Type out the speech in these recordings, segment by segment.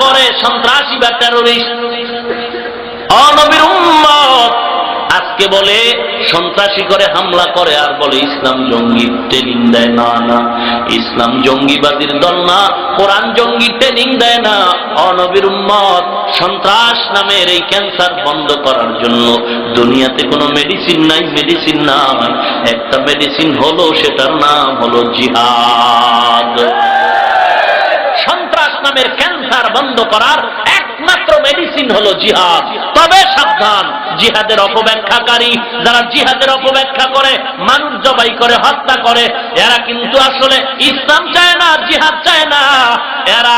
করে সন্ত্রাসী বা টেরোরিস্ট। নবীর উম্মত আজকে বলে সন্ত্রাসী করে হামলা করে আর বলে ইসলাম জঙ্গি ট্রেনিং দেয়। না না, ইসলাম জঙ্গিবাদীর দল না, কোরআন জঙ্গি ট্রেনিং দেয় না। নবীর উম্মত সন্ত্রাস নামের এই ক্যান্সার বন্ধ করার জন্য দুনিয়াতে কোনো মেডিসিন নাই, মেডিসিন নাই। একটা মেডিসিন হলো, সেটার নাম হলো জিহাদ। সন্ত্রাস নামের ক্যান্সার বন্ধ করার একমাত্র মেডিসিন হলো জিহাদ। তবে সাবধান, জিহাদের অপব্যাখ্যাকারী যারা জিহাদের অপব্যাখ্যা করে, মানুষ জবাই করে, হত্যা করে, এরা কিন্তু আসলে ইসলাম চায় না, জিহাদ চায় না। এরা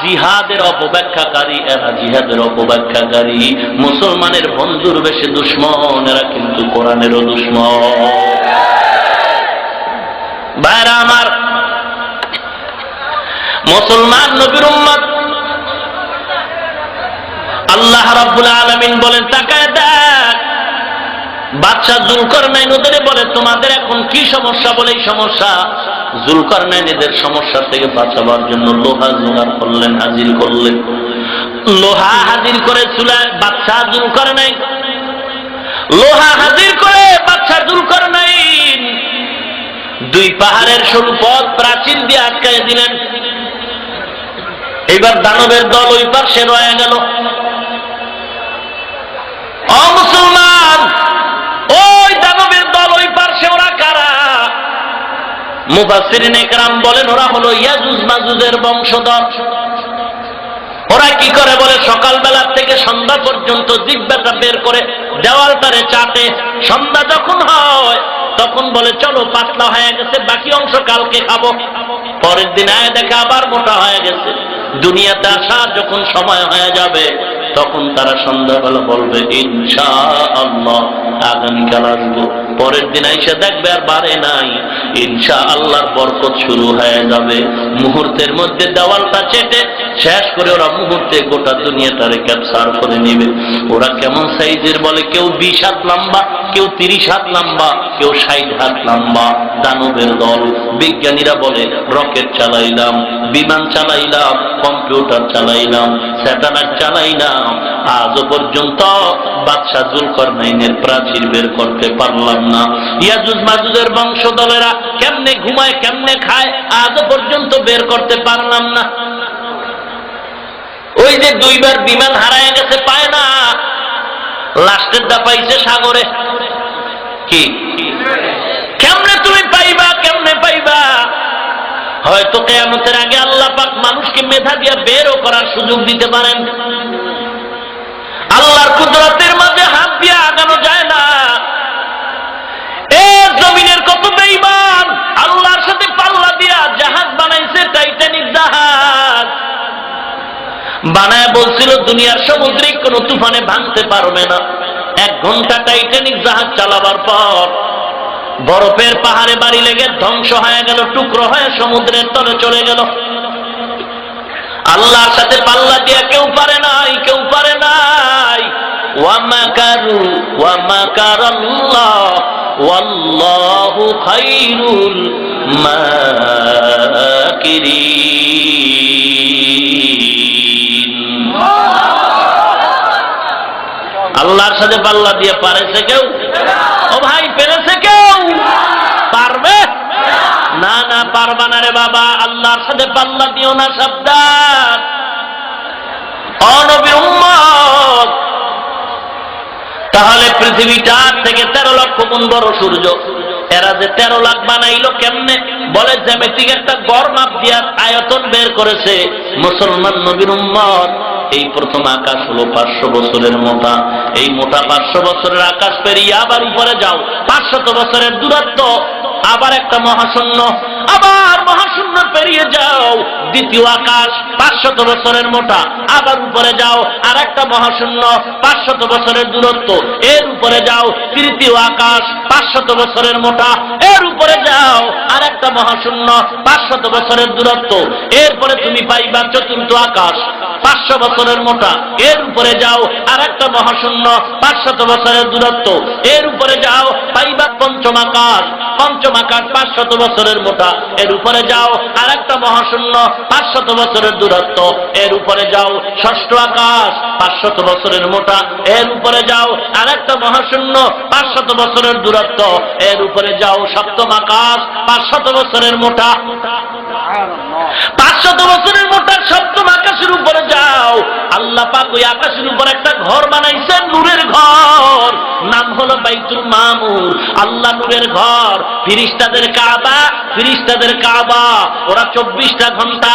জিহাদের অপব্যাখ্যাকারী, এরা জিহাদের অপব্যাখ্যাকারী। মুসলমানের বন্ধুর বেশি দুশ্মন, এরা কিন্তু কোরআনেরও দুশ্মন। ভাইরা আমার, মুসলমান নবীর উম্মত, আল্লাহ রাব্বুল আলামিন বলেন তাকায় দেখ, বাদশা যুলকারনাইন ওদের বলে তোমাদের এখন কি সমস্যা? বলে এই সমস্যা। যুলকারনাইন এদের সমস্যা থেকে বাঁচাবার জন্য লোহা জোগাড় করলেন, হাজির করলেন। লোহা হাজির করে চুলায় বাদশা যুলকারনাইন, লোহা হাজির করে বাদশা যুলকারনাইন দুই পাহাড়ের সরু পথ প্রাচীর দিয়ে আটকায় দিলেন। এবার দানবের দল ওই পাশে রয়ে গেল। মুসলমান, ওই দানবের দল ওই পাশে, ওরা কারা? মুফাসসিরিনে কেরাম বলেন ওরা হলো ইয়াজুজ মাজুজের বংশধর। ওরা কি করে? বলে সকালবেলা থেকে সন্ধ্যা পর্যন্ত জিহ্বাটা বের করে দেওয়ালটারে চাটে। সন্ধ্যা যখন হয় তখন বলে চলো পাতলা হয়ে গেছে, বাকি অংশ কালকে খাবো। পরের দিন আয় দেখে আবার মোটা হয়ে গেছে। দুনিয়াতে আসা যখন সময় হয়ে যাবে তখন তারা সন্ধ্যাবেলা বলবে ইনশাআল্লাহ আগামীকাল আসবো। পরের দিন এসে দেখবে আর বাড়ে নাই, ইনশাআল্লাহর বরকত শুরু হয়ে যাবে। মুহূর্তের মধ্যে দেওয়ালটা চেটে শেষ করে ওরা মুহূর্তে গোটা দুনিয়াটারে ক্যাপচার করে নিবে। ওরা কেমন সাইজের? বলে কেউ 20 হাত লম্বা, কেউ 30 হাত লম্বা, কেউ 60 হাত লম্বা। দানবের দল। বিজ্ঞানীরা বলে রকেট চালাইলাম, বিমান চালাইলাম, কম্পিউটার চালাইলাম, স্যাটেলাইট চালাইলাম, আজও পর্যন্ত বাদশা যুলকারনাইনের প্রাচীর বের করতে পারলাম না। ইয়াজুজ মাজুজের বংশধরেরা কেমনে ঘুমায়, কেমনে খায়, আজও পর্যন্ত বের করতে পারলাম না। ওই যে দুইবার বিমান হারায় গেছে, পায় না, লাস্টের দা পাইছে সাগরে। কি কেমনে তুমি পাইবা, কেমনে পাইবা? হয়তো কিয়ামতের আগে আল্লাহ পাক মানুষকে মেধা দিয়ে বেরও করার সুযোগ দিতে পারেন। আল্লাহর কুদরতের মাঝে হাত দিয়ে আগানো যায় না। জমিনের কত বেঈমান আল্লাহর সাথে পাল্লা দিয়া জাহাজ বানাইছে, টাইটানিক জাহাজ বানায় বলছিল দুনিয়ার সামুদ্রিক কোন তুফানে ভাঙতে পারবে না। 1 ঘন্টা টাইটানিক জাহাজ চালাবার পর বরফের পাহাড়ে বাড়ি লেগে ধ্বংস হয়ে গেল, টুকরো হয়ে সমুদ্রের তলে চলে গেল। আল্লাহর সাথে পাল্লা দিয়া কেউ পারে নাই, কেউ পারে নাই। ওয়া মাকারু ওয়া মাকারাল্লাহ ওয়াল্লাহু খায়রুল মাকিরিন। আল্লাহর সাথে পাল্লা দিয়ে পারেছে কেউ? ও ভাই, পেরেছে কেউ? পারবে না? না, পারবা না রে বাবা। আল্লাহর সাথে পাল্লা দিও না, সাবধান। নবীর উম্মত, তাহলে পৃথিবীটা থেকে 13 লক্ষ গুণ বড় সূর্য, এরা যে 13 লাখ বানাইলো কেমনে? বলে জ্যামিতিক একটা গড় মাপ দিয়া আয়তন বের করেছে। মুসলমান নবীর উম্মত, এই প্রথম আকাশ হলো 500 বছরের মোটা। এই মোটা 500 বছরের আকাশ পেরিয়ে আবার উপরে যাও, 500 বছরের দূরত্ব, আবার একটা মহাশূন্য, আবার মহাশূন্য পেরিয়ে যাও, দ্বিতীয় আকাশ 500 বছরের মোটা, আবার উপরে যাও, আর একটা মহাশূন্য 500 বছরের দূরত্ব, এর উপরে যাও, তৃতীয় আকাশ 500 বছরের মোটা, এর উপরে যাও, আর একটা মহাশূন্য 500 বছরের দূরত্ব, এরপরে তুমি পাইবা চতুর্থ আকাশ 500 বছরের মোটা, এর উপরে যাও আর একটা মহাশূন্য 500 বছরের দূরত্ব, এর উপরে যাও পাইবা পঞ্চম আকাশ 500 বছরের মোটা, এর উপরে যাও আর একটা মহাশূন্য 500 বছরের দূরত্ব, এর উপরে যাও ষষ্ঠ আকাশ 500 বছরের মোটা, এর উপরে যাও আর একটা মহাশূন্য 500 বছরের দূরত্ব, এর উপরে যাও সপ্তম আকাশ 500 বছরের মোটা। 500 বছরের মোটা সপ্তম আকাশের উপরে যাও, আল্লাহ পাক ওই আকাশের উপর একটা ঘর বানাইছেন, নূরের ঘর, নাম হলো বাইতুল মামুর। আল্লাহ নূরের ঘর, ফেরেশতাদের কাবা, ফেরেশতাদের কাবা, ওরা 24টা ঘন্টা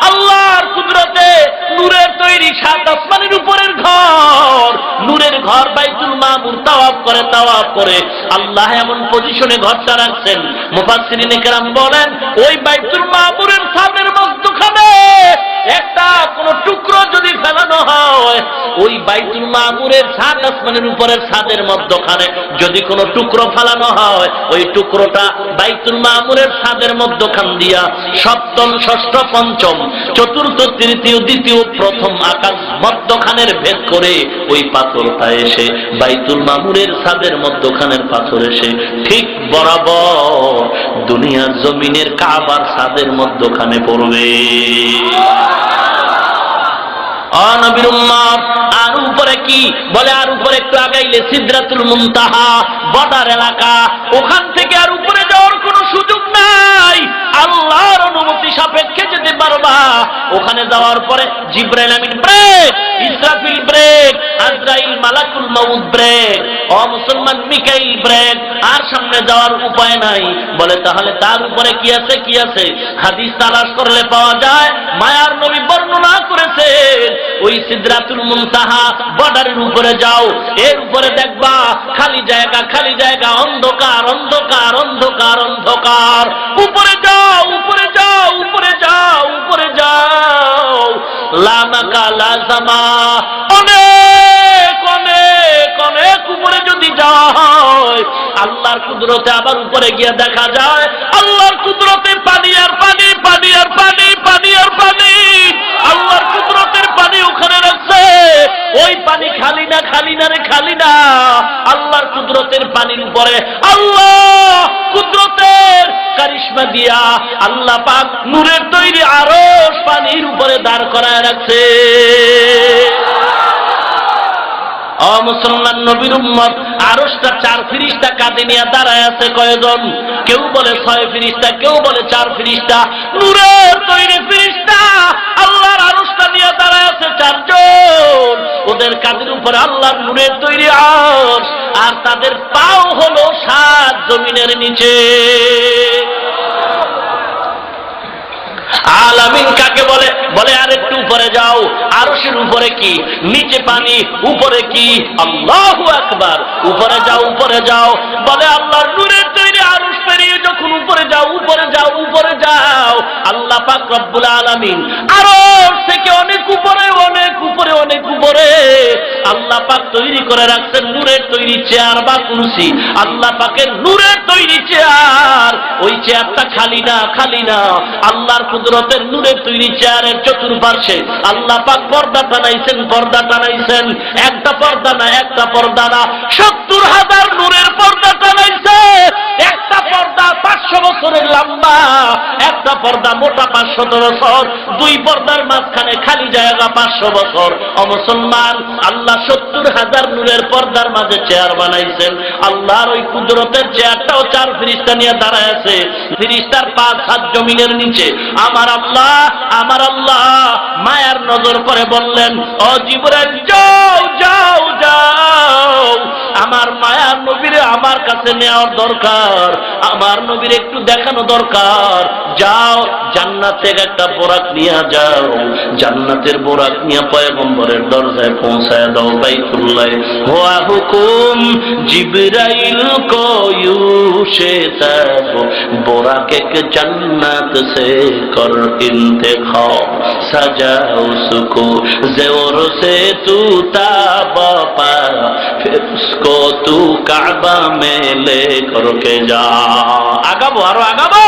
আল্লাহর কুদরতে নূরের তৈরি 7 আসমানের উপরের ঘর, নূরের ঘর বাইতুল মামুর তাওয়াফ করে আল্লাহ এমন পজিশনে ঘরটা রাখছেন, মুফাসসিরিনে কেরাম বলেন ওই বাইতুল মামুরের সামনের মধ্যখানে একটা কোন টুকরো যদি ফেলানো হয়, ওই বাইতুল মামুরের 7 আসমানের উপরের ছাদের মধ্যখানে যদি কোন টুকরো ফেলানো হয়, ওই টুকরোটা বাইতুল মামুরের ছাদের মধ্যখান দিয়া সপ্তম, ষষ্ঠ, পঞ্চম, চতুর্থ, তৃতীয়, দ্বিতীয়, প্রথম আকাশ মধ্যখানের ভেদ করে ওই পাথরটা এসে বাইতুল মামুরের ছাদের মধ্যখানের পাথর এসে ঠিক বরাবর দুনিয়ার জমিনের কাবার ছাদের মধ্যখানে পড়বে। নবীর উম্মত আর উপরে কি বলে, আর উপরে একটু আগাইলে সিদরাতুল মুনতাহা বর্ডার এলাকা, ওখান থেকে আর উপরে যাওয়ার কোনো সুযোগ নাই, আল্লাহর অনুমতি সাপেক্ষে যেতে পারবা। ওখানে যাওয়ার পরে জিবরাইল আমিন ব্রেক, ইসরাফিল ব্রেক, আজরাইল মালাকুল মাউত ব্রেক, ও মুসলমান মিকাইল ব্রেক, আর সামনে যাওয়ার উপায় নাই। বলে তাহলে তার উপরে কি আছে? কি আছে? হাদিস তালাশ করলে পাওয়া যায়, মায়ার নবী বর্ণনা করেছেন ওই সিদরাতুল মুনতাহা বর্ডারের উপরে যাও, এর উপরে দেখবা খালি জায়গা, খালি জায়গা, অন্ধকার, অন্ধকার, অন্ধকার, অন্ধকার। উপরে যাও, উপরে যাও, উপরে যাও, উপরে যাও, লা মাকা লা জামা, অনেক অনেক অনেক উপরে যদি যাওয়া হয়, আল্লাহর কুদরতে আবার উপরে গিয়ে দেখা যায় আল্লাহর কুদরতে পানি আর পানি, পানি আর পানি, পানি আর পানি, আল্লাহর কুদরতের পানি ওখানে রাখছে। ওই পানি খালি না, খালি না রে, খালি না, আল্লাহর কুদরতের পানির উপরে আল্লাহ কুদরতের কারিশমা দিয়া আল্লাহ পাক নূরের তৈরি আরশ পানির উপরে দাঁড় করায় রাখছে। মুসলমান নবীর উম্মত, আরশটা 4 ফেরেশতা কাঁধে নিয়ে দাঁড়ায় আছে। কয়জন? কেউ বলে 6 ফেরেশতা, কেউ বলে 4 ফেরেশতা। নূরের তৈরি ফেরেশতা আল্লাহর আরশটা নিয়ে দাঁড়ায় আছে 4 জন। ওদের কাঁধের উপরে আল্লাহর নূরের তৈরি আরশ, আর তাদের পাও হলো 7 জমিনের নিচে। আলামিন কাকে বলে? বলে আর একটু উপরে যাও, আরশের উপরে কি? নিচে পানি, উপরে কি? আল্লাহু আকবার। উপরে যাও, উপরে যাও, বলে আল্লাহর নূরের তৈরি আরশ পেরিয়ে যখন উপরে যাও, উপরে যাও, উপরে যাও, আল্লাহ পাক রব্বুল আলামিন আরশ থেকে অনেক উপরে, অনেক উপরে, অনেক উপরে আল্লাহ পাক তৈরি করে রাখছেন নূরের তৈরি চেয়ার বা কুরসি। আল্লাহ পাকের নূরের তৈরি চেয়ার, ওই চেয়ারটা খালি না, খালি না, আল্লাহর কুদরতের নূরের তৈরি চেয়ারের চতুর্পার্শ্বে আল্লাহ পাক পর্দা টানাইছেন, পর্দা টানাইছেন। একটা পর্দা না, একটা পর্দা না, 70,000 নূরের পর্দা টানাইছে। একটা পর্দা 500 বছরের লম্বা, একটা পর্দা মোটা 500 বছর, 2 পর্দার মাঝখানে খালি জায়গা 500 বছর। মুসলমান, আল্লাহ 70,000 নূরের পর্দার মাঝে চেয়ার বানাইছেন। আল্লাহর ওই কুদরতের চেয়ারটাও 4 ফেরেশতা নিয়ে দাঁড়ায় আছে। ফেরেশতার 5 হাত জমিনের নিচে। আমার আল্লাহ, আমার আল্লাহ মায়ার নজর করে বললেন, ও জিবরাইল যাও, যাও, যাও, আমার মায়ার নবীরে আমার কাছে নেওয়ার দরকার, আমার নবীর একটু দেখানো দরকার। যাও, জান্নাত থেকে একটা বোরাক নিয়ে যাও, জান্নাতের বোরাক নিয়ে পয়গম্বরের দরজায় পৌঁছায় দাও বাইতুল্লাহ। হুয়া হুকুম জিবরাইল को यूशे तब बोराक एक जन्नत से कर इंतखाब सजा उसको ज़ोर से तू ताब पा फिर उसको तू काबा में ले करके जा। आगाबो, आरो आगाबो।